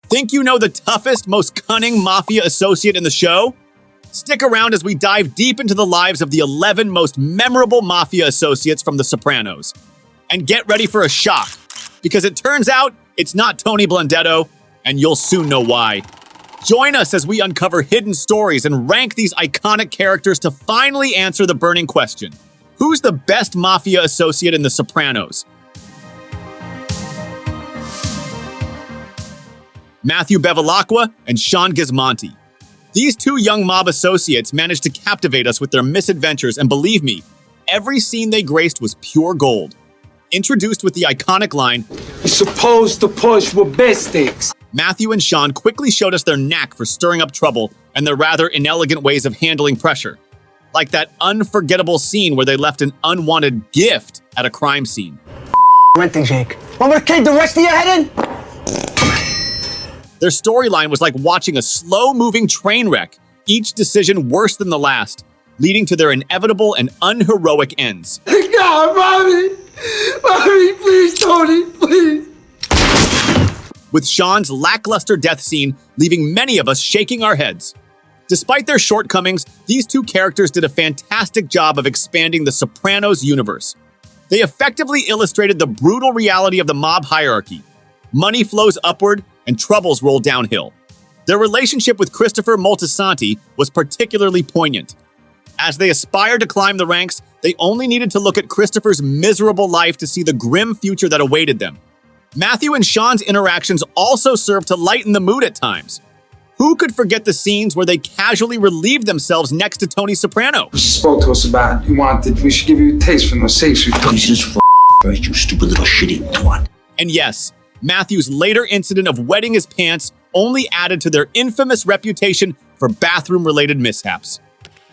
Think you know the toughest, most cunning Mafia associate in the show? Stick around as we dive deep into the lives of the 11 most memorable Mafia associates from The Sopranos. And get ready for a shock, because it turns out it's not Tony Blundetto, and you'll soon know why. Join us as we uncover hidden stories and rank these iconic characters to finally answer the burning question: who's the best Mafia associate in The Sopranos? Matthew Bevilacqua and Sean Gismonti. These two young mob associates managed to captivate us with their misadventures, and believe me, every scene they graced was pure gold. Introduced with the iconic line, "You're supposed to push with best sticks," Matthew and Sean quickly showed us their knack for stirring up trouble and their rather inelegant ways of handling pressure. Like that unforgettable scene where they left an unwanted gift at a crime scene. Renting, Jake. Want me to cave the rest of your head in? Their storyline was like watching a slow-moving train wreck, each decision worse than the last, leading to their inevitable and unheroic ends. God, Mommy! Mommy, please, Tony, please! With Sean's lackluster death scene leaving many of us shaking our heads. Despite their shortcomings, these two characters did a fantastic job of expanding the Sopranos universe. They effectively illustrated the brutal reality of the mob hierarchy. Money flows upward and troubles roll downhill. Their relationship with Christopher Moltisanti was particularly poignant. As they aspired to climb the ranks, they only needed to look at Christopher's miserable life to see the grim future that awaited them. Matthew and Sean's interactions also served to lighten the mood at times. Who could forget the scenes where they casually relieved themselves next to Tony Soprano? She spoke to us about we should give you a taste from the safes. Jesus Christ, you stupid little shitty twat. And yes, Matthew's later incident of wetting his pants only added to their infamous reputation for bathroom-related mishaps.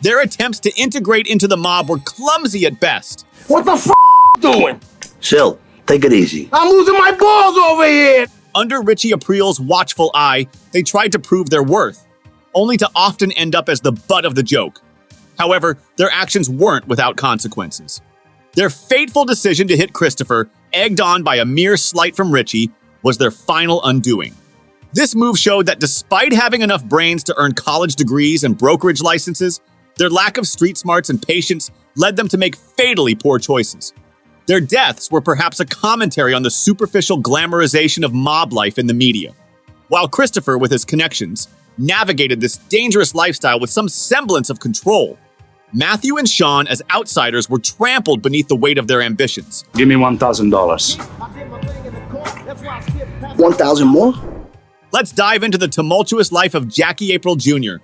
Their attempts to integrate into the mob were clumsy at best. What the doing? Sil, take it easy. I'm losing my balls over here! Under Richie April's watchful eye, they tried to prove their worth, only to often end up as the butt of the joke. However, their actions weren't without consequences. Their fateful decision to hit Christopher, egged on by a mere slight from Richie, was their final undoing. This move showed that despite having enough brains to earn college degrees and brokerage licenses, their lack of street smarts and patience led them to make fatally poor choices. Their deaths were perhaps a commentary on the superficial glamorization of mob life in the media. While Christopher, with his connections, navigated this dangerous lifestyle with some semblance of control, Matthew and Sean, as outsiders, were trampled beneath the weight of their ambitions. Give me $1,000. 1,000 more? Let's dive into the tumultuous life of Jackie April Jr.,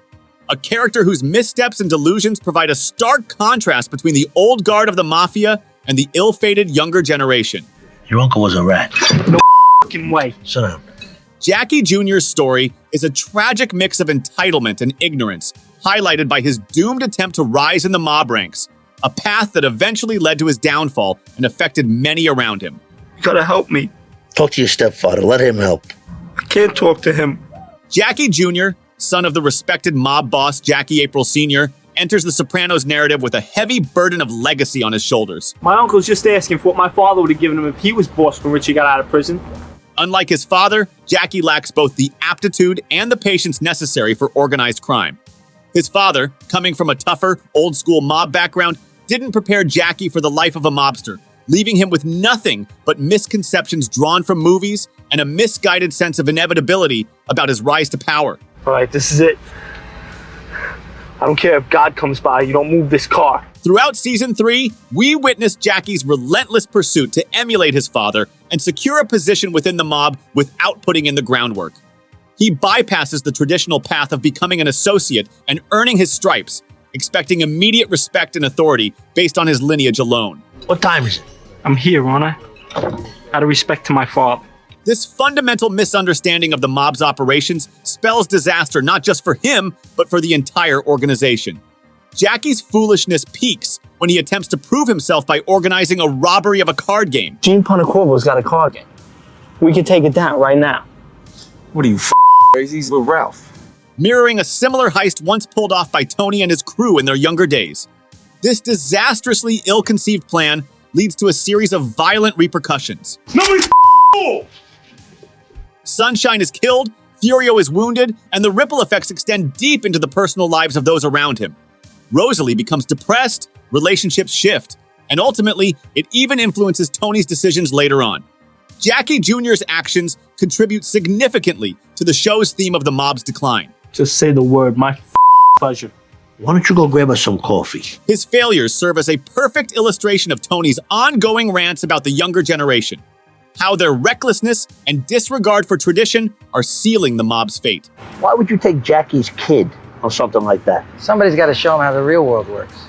a character whose missteps and delusions provide a stark contrast between the old guard of the Mafia and the ill-fated younger generation. Your uncle was a rat. No fucking way. Sit down. Jackie Jr.'s story is a tragic mix of entitlement and ignorance, highlighted by his doomed attempt to rise in the mob ranks, a path that eventually led to his downfall and affected many around him. You gotta help me. Talk to your stepfather. Let him help. I can't talk to him. Jackie Jr., son of the respected mob boss Jackie April Sr., enters the Sopranos narrative with a heavy burden of legacy on his shoulders. My uncle's just asking for what my father would have given him if he was boss when Richie got out of prison. Unlike his father, Jackie lacks both the aptitude and the patience necessary for organized crime. His father, coming from a tougher, old-school mob background, didn't prepare Jackie for the life of a mobster, leaving him with nothing but misconceptions drawn from movies and a misguided sense of inevitability about his rise to power. All right, this is it. I don't care if God comes by, you don't move this car. Throughout Season 3, we witnessed Jackie's relentless pursuit to emulate his father and secure a position within the mob without putting in the groundwork. He bypasses the traditional path of becoming an associate and earning his stripes, expecting immediate respect and authority based on his lineage alone. What time is it? I'm here, aren't I? Out of respect to my father. This fundamental misunderstanding of the mob's operations spells disaster not just for him, but for the entire organization. Jackie's foolishness peaks when he attempts to prove himself by organizing a robbery of a card game. Gene Pontecorvo's got a card game. We can take it down right now. What are you, crazy? With Ralph. Mirroring a similar heist once pulled off by Tony and his crew in their younger days. This disastrously ill-conceived plan leads to a series of violent repercussions. Nobody's fool! Sunshine is killed, Furio is wounded, and the ripple effects extend deep into the personal lives of those around him. Rosalie becomes depressed, relationships shift, and ultimately, it even influences Tony's decisions later on. Jackie Jr.'s actions contribute significantly to the show's theme of the mob's decline. Just say the word, my pleasure. Why don't you go grab us some coffee? His failures serve as a perfect illustration of Tony's ongoing rants about the younger generation, how their recklessness and disregard for tradition are sealing the mob's fate. Why would you take Jackie's kid or something like that? Somebody's got to show them how the real world works.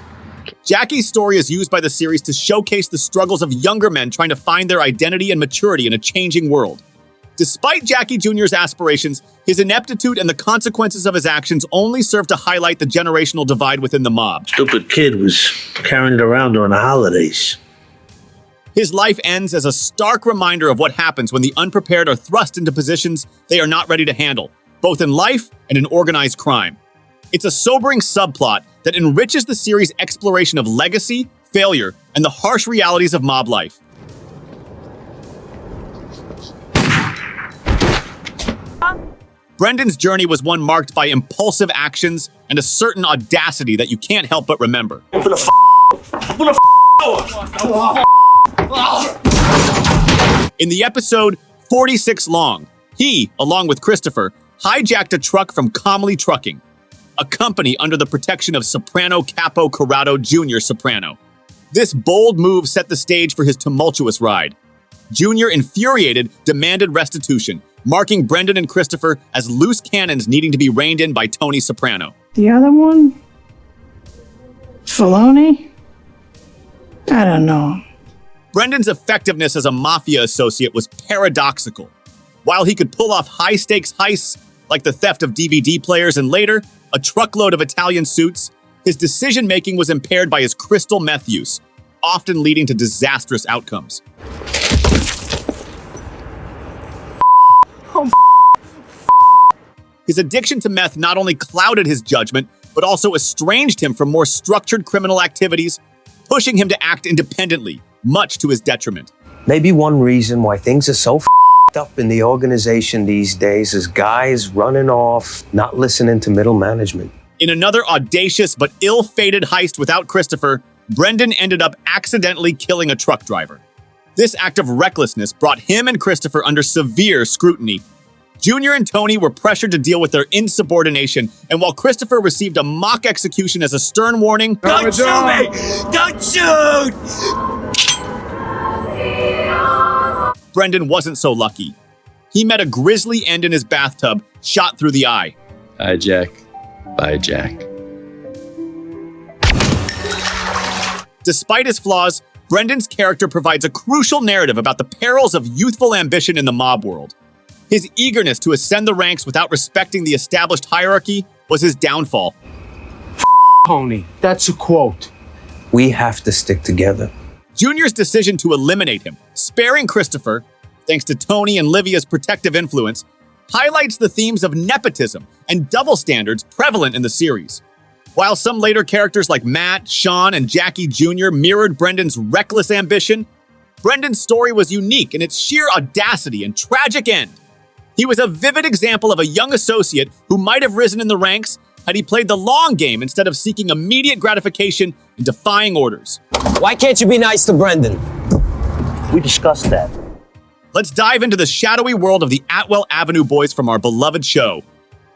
Jackie's story is used by the series to showcase the struggles of younger men trying to find their identity and maturity in a changing world. Despite Jackie Jr.'s aspirations, his ineptitude and the consequences of his actions only serve to highlight the generational divide within the mob. Stupid kid was carrying it around during the holidays. His life ends as a stark reminder of what happens when the unprepared are thrust into positions they are not ready to handle, both in life and in organized crime. It's a sobering subplot that enriches the series' exploration of legacy, failure, and the harsh realities of mob life. Brendan's journey was one marked by impulsive actions and a certain audacity that you can't help but remember. Open the In the episode 46 Long, he, along with Christopher, hijacked a truck from Comley Trucking, a company under the protection of Soprano Capo Corrado Jr. Soprano. This bold move set the stage for his tumultuous ride. Jr., infuriated, demanded restitution, marking Brendan and Christopher as loose cannons needing to be reined in by Tony Soprano. The other one? Filoni? I don't know. Brendan's effectiveness as a Mafia associate was paradoxical. While he could pull off high-stakes heists like the theft of DVD players and later, a truckload of Italian suits, his decision-making was impaired by his crystal meth use, often leading to disastrous outcomes. His addiction to meth not only clouded his judgment, but also estranged him from more structured criminal activities, pushing him to act independently, much to his detriment. Maybe one reason why things are so up in the organization these days is guys running off, not listening to middle management. In another audacious but ill-fated heist without Christopher, Brendan ended up accidentally killing a truck driver. This act of recklessness brought him and Christopher under severe scrutiny. Junior and Tony were pressured to deal with their insubordination, and while Christopher received a mock execution as a stern warning, Don't shoot me! Don't shoot! Brendan wasn't so lucky. He met a grisly end in his bathtub, shot through the eye. Hi, Jack. Bye, Jack. Despite his flaws, Brendan's character provides a crucial narrative about the perils of youthful ambition in the mob world. His eagerness to ascend the ranks without respecting the established hierarchy was his downfall. Tony, that's a quote. We have to stick together. Junior's decision to eliminate him, sparing Christopher, thanks to Tony and Livia's protective influence, highlights the themes of nepotism and double standards prevalent in the series. While some later characters like Matt, Sean, and Jackie Jr. mirrored Brendan's reckless ambition, Brendan's story was unique in its sheer audacity and tragic end. He was a vivid example of a young associate who might have risen in the ranks had he played the long game instead of seeking immediate gratification and defying orders. Why can't you be nice to Brendan? We discussed that. Let's dive into the shadowy world of the Atwell Avenue boys from our beloved show.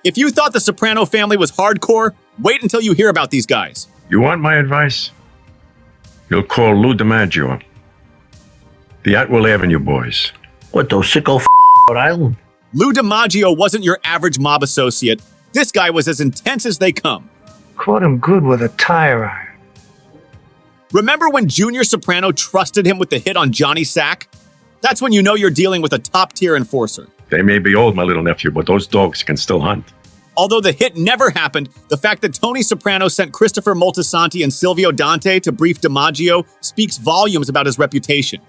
If you thought the Soprano family was hardcore, wait until you hear about these guys. You want my advice? You'll call Lou DiMaggio. The Atwell Avenue boys. What, those sicko Rhode Island? Lou DiMaggio wasn't your average mob associate. This guy was as intense as they come. Caught him good with a tire iron. Remember when Junior Soprano trusted him with the hit on Johnny Sack? That's when you know you're dealing with a top-tier enforcer. They may be old, my little nephew, but those dogs can still hunt. Although the hit never happened, the fact that Tony Soprano sent Christopher Moltisanti and Silvio Dante to brief DiMaggio speaks volumes about his reputation.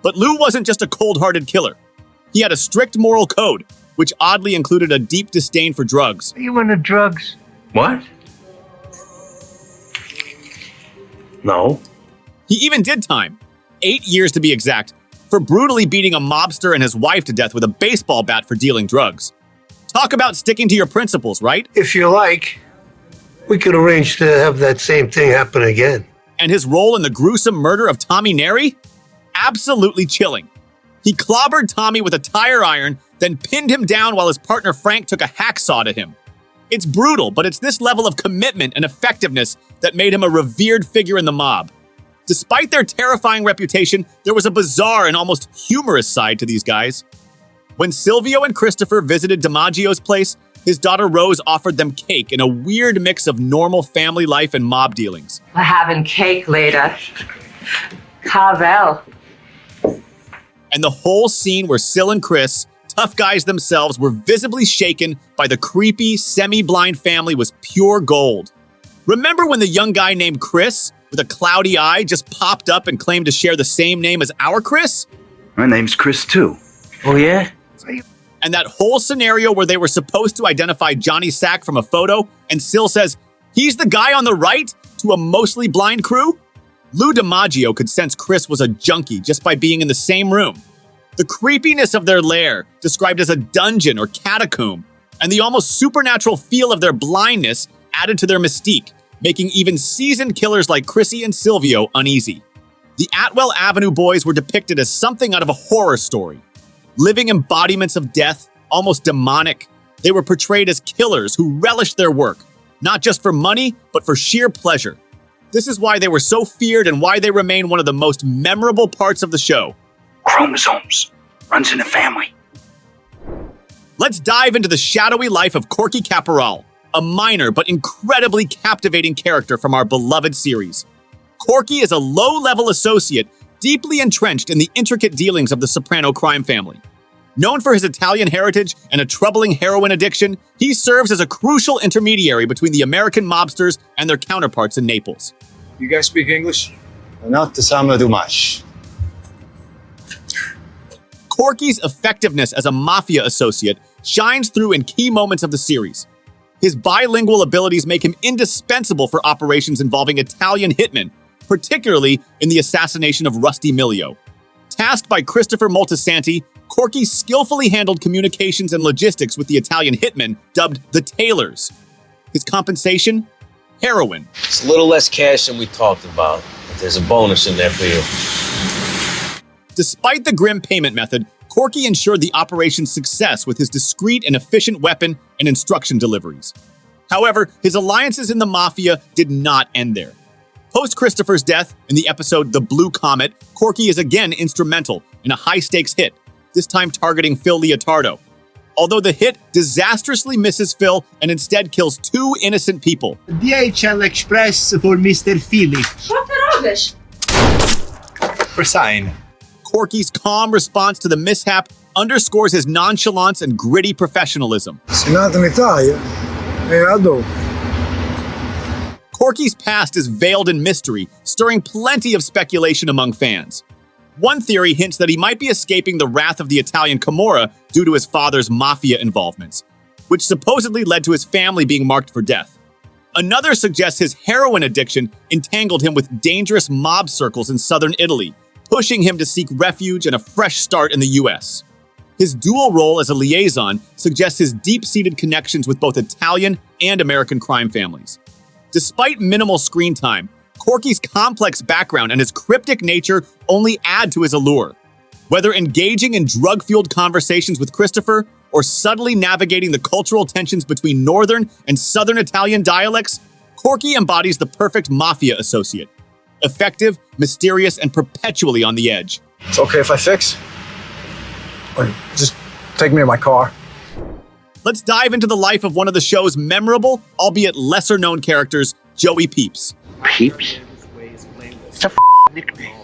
But Lou wasn't just a cold-hearted killer. He had a strict moral code, which oddly included a deep disdain for drugs. Are you into drugs? What? No. He even did time, 8 years to be exact, for brutally beating a mobster and his wife to death with a baseball bat for dealing drugs. Talk about sticking to your principles, right? If you like, we could arrange to have that same thing happen again. And his role in the gruesome murder of Tommy Neri? Absolutely chilling. He clobbered Tommy with a tire iron, then pinned him down while his partner Frank took a hacksaw to him. It's brutal, but it's this level of commitment and effectiveness that made him a revered figure in the mob. Despite their terrifying reputation, there was a bizarre and almost humorous side to these guys. When Silvio and Christopher visited DiMaggio's place, his daughter Rose offered them cake in a weird mix of normal family life and mob dealings. We're having cake later. Carvel. And the whole scene where Sil and Chris, tough guys themselves, were visibly shaken by the creepy, semi-blind family was pure gold. Remember when the young guy named Chris, with a cloudy eye, just popped up and claimed to share the same name as our Chris? My name's Chris, too. Oh, yeah? And that whole scenario where they were supposed to identify Johnny Sack from a photo, and Sil says, "He's the guy on the right," to a mostly blind crew? Lou DiMaggio could sense Chris was a junkie just by being in the same room. The creepiness of their lair, described as a dungeon or catacomb, and the almost supernatural feel of their blindness added to their mystique, making even seasoned killers like Chrissy and Silvio uneasy. The Atwell Avenue boys were depicted as something out of a horror story. Living embodiments of death, almost demonic, they were portrayed as killers who relished their work, not just for money, but for sheer pleasure. This is why they were so feared and why they remain one of the most memorable parts of the show. Chromosomes. Runs in the family. Let's dive into the shadowy life of Corky Caporal, a minor but incredibly captivating character from our beloved series. Corky is a low-level associate deeply entrenched in the intricate dealings of the Soprano crime family. Known for his Italian heritage and a troubling heroin addiction, he serves as a crucial intermediary between the American mobsters and their counterparts in Naples. You guys speak English? Not some too much. Corky's effectiveness as a Mafia associate shines through in key moments of the series. His bilingual abilities make him indispensable for operations involving Italian hitmen, particularly in the assassination of Rusty Milio. Tasked by Christopher Moltisanti, Corky skillfully handled communications and logistics with the Italian hitmen, dubbed the Tailors. His compensation? Heroin. It's a little less cash than we talked about, but there's a bonus in there for you. Despite the grim payment method, Corky ensured the operation's success with his discreet and efficient weapon and instruction deliveries. However, his alliances in the Mafia did not end there. Post Christopher's death in the episode The Blue Comet, Corky is again instrumental in a high-stakes hit, this time targeting Phil Leotardo. Although the hit disastrously misses Phil and instead kills 2 innocent people. DHL Express for Mr. Philly. What the rubbish? For sign. Corky's calm response to the mishap underscores his nonchalance and gritty professionalism. Nato in Italia. Corky's past is veiled in mystery, stirring plenty of speculation among fans. One theory hints that he might be escaping the wrath of the Italian Camorra due to his father's Mafia involvements, which supposedly led to his family being marked for death. Another suggests his heroin addiction entangled him with dangerous mob circles in southern Italy, pushing him to seek refuge and a fresh start in the US. His dual role as a liaison suggests his deep-seated connections with both Italian and American crime families. Despite minimal screen time, Corky's complex background and his cryptic nature only add to his allure. Whether engaging in drug-fueled conversations with Christopher or subtly navigating the cultural tensions between northern and southern Italian dialects, Corky embodies the perfect Mafia associate. Effective, mysterious, and perpetually on the edge. It's okay if I fix? Or just take me to my car. Let's dive into the life of one of the show's memorable, albeit lesser-known characters, Joey Peeps. Peeps? It's a nickname.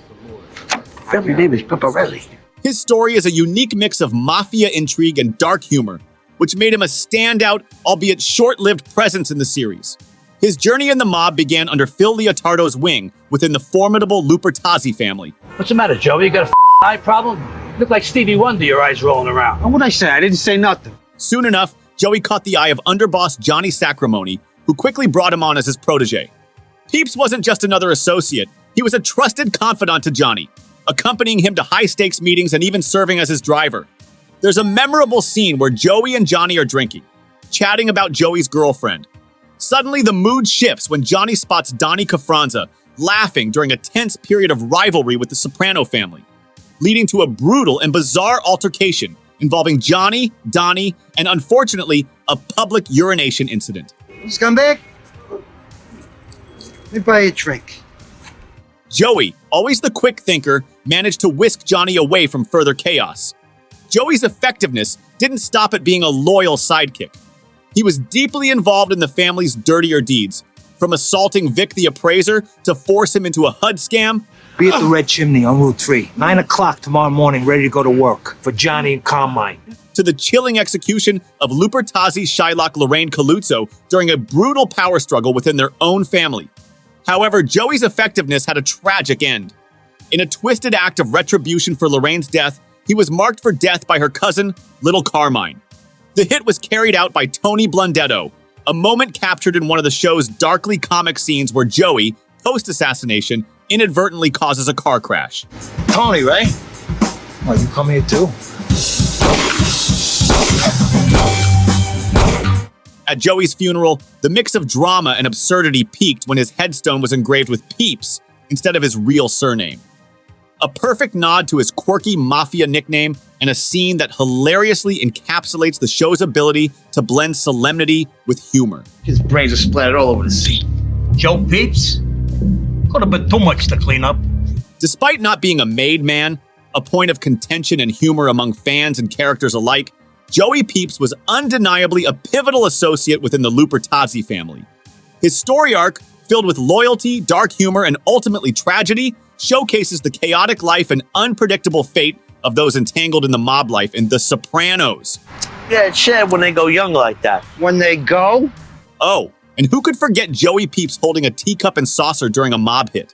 Family name is Paparelli. His story is a unique mix of Mafia intrigue and dark humor, which made him a standout, albeit short-lived presence in the series. His journey in the mob began under Phil Leotardo's wing within the formidable Lupertazzi family. What's the matter, Joey? You got a eye problem? You look like Stevie Wonder, your eyes rolling around. What'd I say? I didn't say nothing. Soon enough, Joey caught the eye of underboss Johnny Sacrimoni, who quickly brought him on as his protege. Peeps wasn't just another associate, he was a trusted confidant to Johnny, accompanying him to high-stakes meetings and even serving as his driver. There's a memorable scene where Joey and Johnny are drinking, chatting about Joey's girlfriend. Suddenly, the mood shifts when Johnny spots Donnie Cafranza laughing during a tense period of rivalry with the Soprano family, leading to a brutal and bizarre altercation involving Johnny, Donnie, and unfortunately, a public urination incident. Scumbag? Let me buy you a drink. Joey, always the quick thinker, managed to whisk Johnny away from further chaos. Joey's effectiveness didn't stop at being a loyal sidekick. He was deeply involved in the family's dirtier deeds, from assaulting Vic the appraiser to force him into a HUD scam. Be at the Red Chimney on Route 3, 9 o'clock tomorrow morning, ready to go to work for Johnny and Carmine. To the chilling execution of Lupertazzi Shylock Lorraine Caluzzo during a brutal power struggle within their own family. However, Joey's effectiveness had a tragic end. In a twisted act of retribution for Lorraine's death, he was marked for death by her cousin, Little Carmine. The hit was carried out by Tony Blundetto, a moment captured in one of the show's darkly comic scenes where Joey, post-assassination, inadvertently causes a car crash. Tony, right? Oh, you come here too? At Joey's funeral, the mix of drama and absurdity peaked when his headstone was engraved with Peeps instead of his real surname. A perfect nod to his quirky Mafia nickname and a scene that hilariously encapsulates the show's ability to blend solemnity with humor. His brains are splattered all over the seat. Joe Peeps? Could have been too much to clean up. Despite not being a made man, a point of contention and humor among fans and characters alike, Joey Peeps was undeniably a pivotal associate within the Lupertazzi family. His story arc, filled with loyalty, dark humor, and ultimately tragedy, showcases the chaotic life and unpredictable fate of those entangled in the mob life in The Sopranos. Yeah, it's sad when they go young like that. When they go? Oh, and who could forget Joey Peeps holding a teacup and saucer during a mob hit?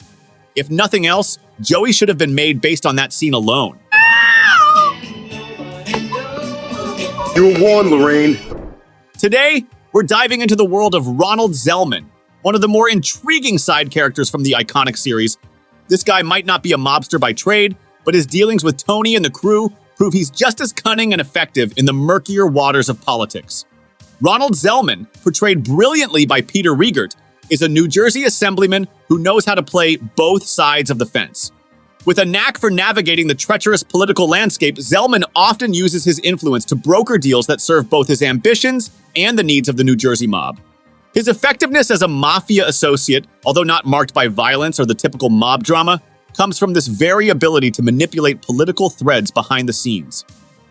If nothing else, Joey should have been made based on that scene alone. You were warned, Lorraine. Today, we're diving into the world of Ronald Zellman, one of the more intriguing side characters from the iconic series. This guy might not be a mobster by trade, but his dealings with Tony and the crew prove he's just as cunning and effective in the murkier waters of politics. Ronald Zellman, portrayed brilliantly by Peter Riegert, is a New Jersey assemblyman who knows how to play both sides of the fence. With a knack for navigating the treacherous political landscape, Zellman often uses his influence to broker deals that serve both his ambitions and the needs of the New Jersey mob. His effectiveness as a mafia associate, although not marked by violence or the typical mob drama, comes from this very ability to manipulate political threads behind the scenes.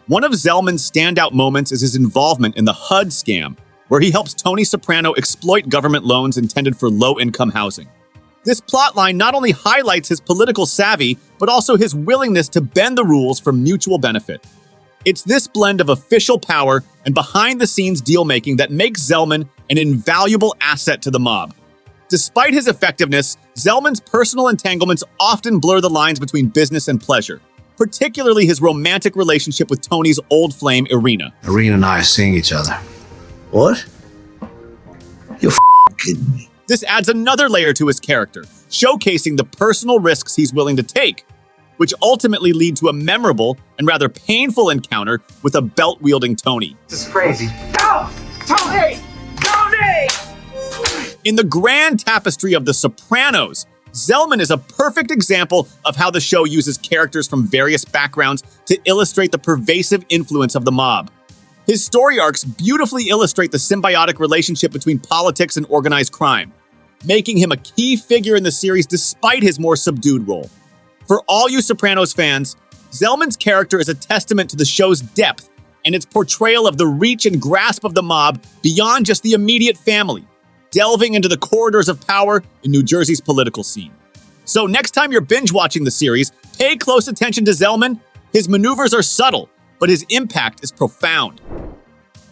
One of Zellman's standout moments is his involvement in the HUD scam, where he helps Tony Soprano exploit government loans intended for low-income housing. This plotline not only highlights his political savvy, but also his willingness to bend the rules for mutual benefit. It's this blend of official power and behind-the-scenes deal-making that makes Zellman an invaluable asset to the mob. Despite his effectiveness, Zellman's personal entanglements often blur the lines between business and pleasure, particularly his romantic relationship with Tony's old flame, Irina. Irina and I are seeing each other. What? You're kidding me. This adds another layer to his character, showcasing the personal risks he's willing to take, which ultimately lead to a memorable and rather painful encounter with a belt-wielding Tony. This is crazy. No! Tony! Tony! In the grand tapestry of The Sopranos, Zellman is a perfect example of how the show uses characters from various backgrounds to illustrate the pervasive influence of the mob. His story arcs beautifully illustrate the symbiotic relationship between politics and organized crime, making him a key figure in the series despite his more subdued role. For all you Sopranos fans, Zellman's character is a testament to the show's depth and its portrayal of the reach and grasp of the mob beyond just the immediate family, delving into the corridors of power in New Jersey's political scene. So next time you're binge-watching the series, pay close attention to Zellman. His maneuvers are subtle, but his impact is profound.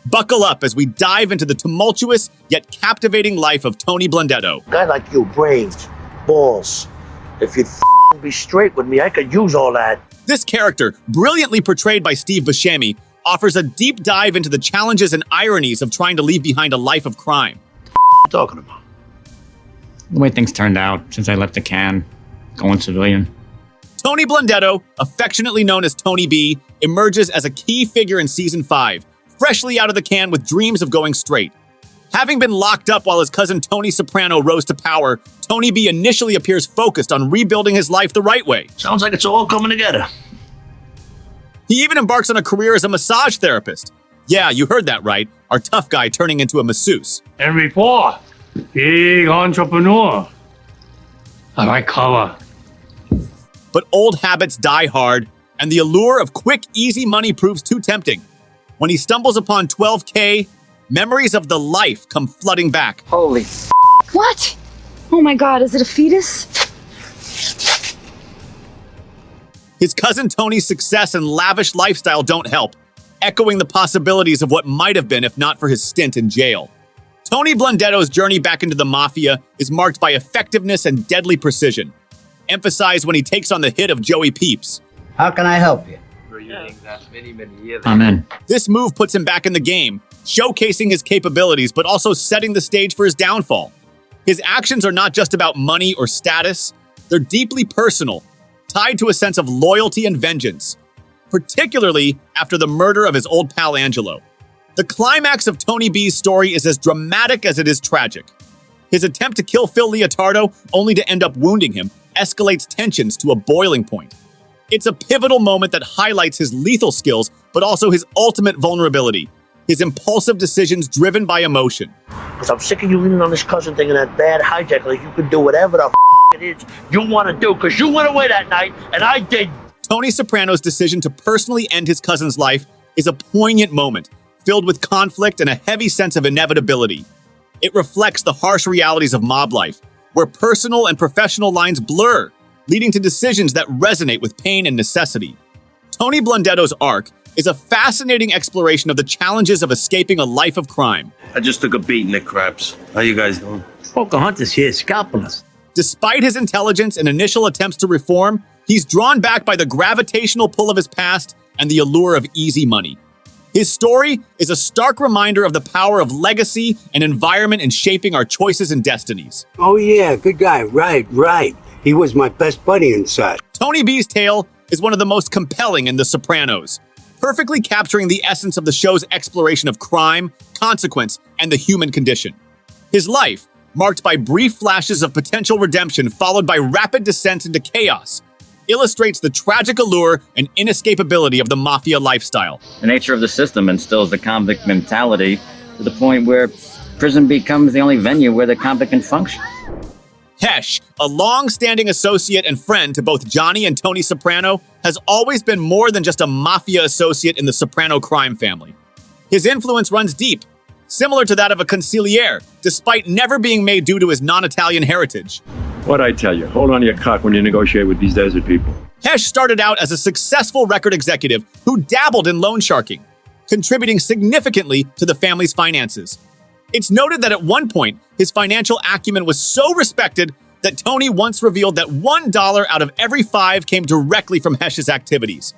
Buckle up as we dive into the tumultuous yet captivating life of Tony Blundetto. A guy like you, brains, balls. If you'd be straight with me, I could use all that. This character, brilliantly portrayed by Steve Buscemi, offers a deep dive into the challenges and ironies of trying to leave behind a life of crime. What are you talking about? The way things turned out since I left the can, going civilian. Tony Blundetto, affectionately known as Tony B, emerges as a key figure in Season 5, freshly out of the can with dreams of going straight. Having been locked up while his cousin Tony Soprano rose to power, Tony B initially appears focused on rebuilding his life the right way. Sounds like it's all coming together. He even embarks on a career as a massage therapist. Yeah, you heard that right, our tough guy turning into a masseuse. And before, big entrepreneur. I like color. But old habits die hard, and the allure of quick, easy money proves too tempting. When he stumbles upon 12K, memories of the life come flooding back. Holy What? Oh my god, is it a fetus? His cousin Tony's success and lavish lifestyle don't help, echoing the possibilities of what might have been if not for his stint in jail. Tony Blundetto's journey back into the Mafia is marked by effectiveness and deadly precision, emphasized when he takes on the hit of Joey Peeps. How can I help you? I'm in. This move puts him back in the game, showcasing his capabilities but also setting the stage for his downfall. His actions are not just about money or status, they're deeply personal, tied to a sense of loyalty and vengeance, particularly after the murder of his old pal Angelo. The climax of Tony B's story is as dramatic as it is tragic. His attempt to kill Phil Leotardo, only to end up wounding him, escalates tensions to a boiling point. It's a pivotal moment that highlights his lethal skills, but also his ultimate vulnerability, his impulsive decisions driven by emotion. Because I'm sick of you leaning on this cousin thing and that bad hijack like you can do whatever the it is you want to do, because you went away that night and I didn't. Tony Soprano's decision to personally end his cousin's life is a poignant moment, filled with conflict and a heavy sense of inevitability. It reflects the harsh realities of mob life, where personal and professional lines blur, leading to decisions that resonate with pain and necessity. Tony Blundetto's arc is a fascinating exploration of the challenges of escaping a life of crime. I just took a beating at craps. How you guys doing? Pocahontas here scalping us. Despite his intelligence and initial attempts to reform, he's drawn back by the gravitational pull of his past and the allure of easy money. His story is a stark reminder of the power of legacy and environment in shaping our choices and destinies. Oh yeah, good guy. Right. He was my best buddy inside. Tony B's tale is one of the most compelling in The Sopranos, perfectly capturing the essence of the show's exploration of crime, consequence, and the human condition. His life, marked by brief flashes of potential redemption followed by rapid descent into chaos, illustrates the tragic allure and inescapability of the Mafia lifestyle. The nature of the system instills the convict mentality to the point where prison becomes the only venue where the convict can function. Hesh, a long-standing associate and friend to both Johnny and Tony Soprano, has always been more than just a Mafia associate in the Soprano crime family. His influence runs deep, similar to that of a consigliere, despite never being made due to his non-Italian heritage. What'd I tell you? Hold on to your cock when you negotiate with these desert people. Hesh started out as a successful record executive who dabbled in loan sharking, contributing significantly to the family's finances. It's noted that at one point, his financial acumen was so respected that Tony once revealed that $1 out of every 5 came directly from Hesh's activities.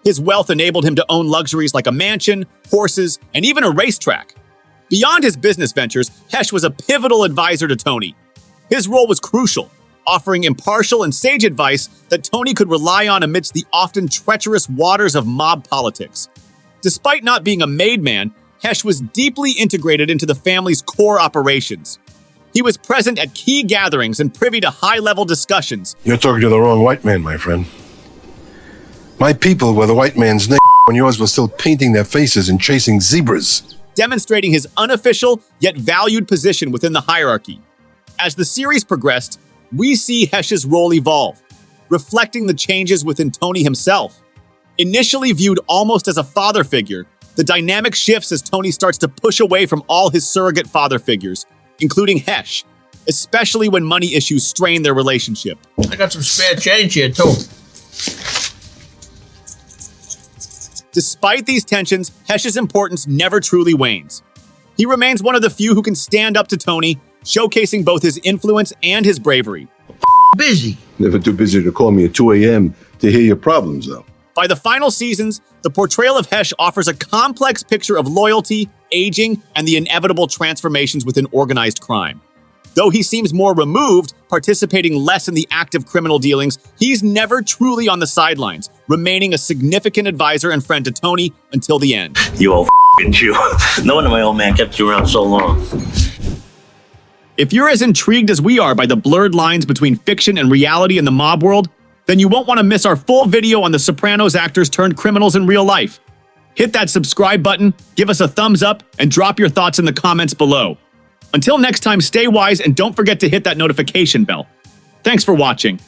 His wealth enabled him to own luxuries like a mansion, horses, and even a racetrack. Beyond his business ventures, Hesh was a pivotal advisor to Tony. His role was crucial, offering impartial and sage advice that Tony could rely on amidst the often treacherous waters of mob politics. Despite not being a made man, Hesh was deeply integrated into the family's core operations. He was present at key gatherings and privy to high-level discussions. You're talking to the wrong white man, my friend. My people were the white man's name when yours was still painting their faces and chasing zebras. Demonstrating his unofficial yet valued position within the hierarchy. As the series progressed, we see Hesh's role evolve, reflecting the changes within Tony himself. Initially viewed almost as a father figure, the dynamic shifts as Tony starts to push away from all his surrogate father figures, including Hesh, especially when money issues strain their relationship. I got some spare change here, too. Despite these tensions, Hesh's importance never truly wanes. He remains one of the few who can stand up to Tony, showcasing both his influence and his bravery. Busy. Never too busy to call me at 2 a.m. to hear your problems, though. By the final seasons, the portrayal of Hesh offers a complex picture of loyalty, aging, and the inevitable transformations within organized crime. Though he seems more removed, participating less in the active criminal dealings, he's never truly on the sidelines, remaining a significant advisor and friend to Tony until the end. You old f***ing Jew. No wonder my old man kept you around so long. If you're as intrigued as we are by the blurred lines between fiction and reality in the mob world, then you won't want to miss our full video on the Sopranos actors turned criminals in real life. Hit that subscribe button, give us a thumbs up, and drop your thoughts in the comments below. Until next time, stay wise and don't forget to hit that notification bell. Thanks for watching.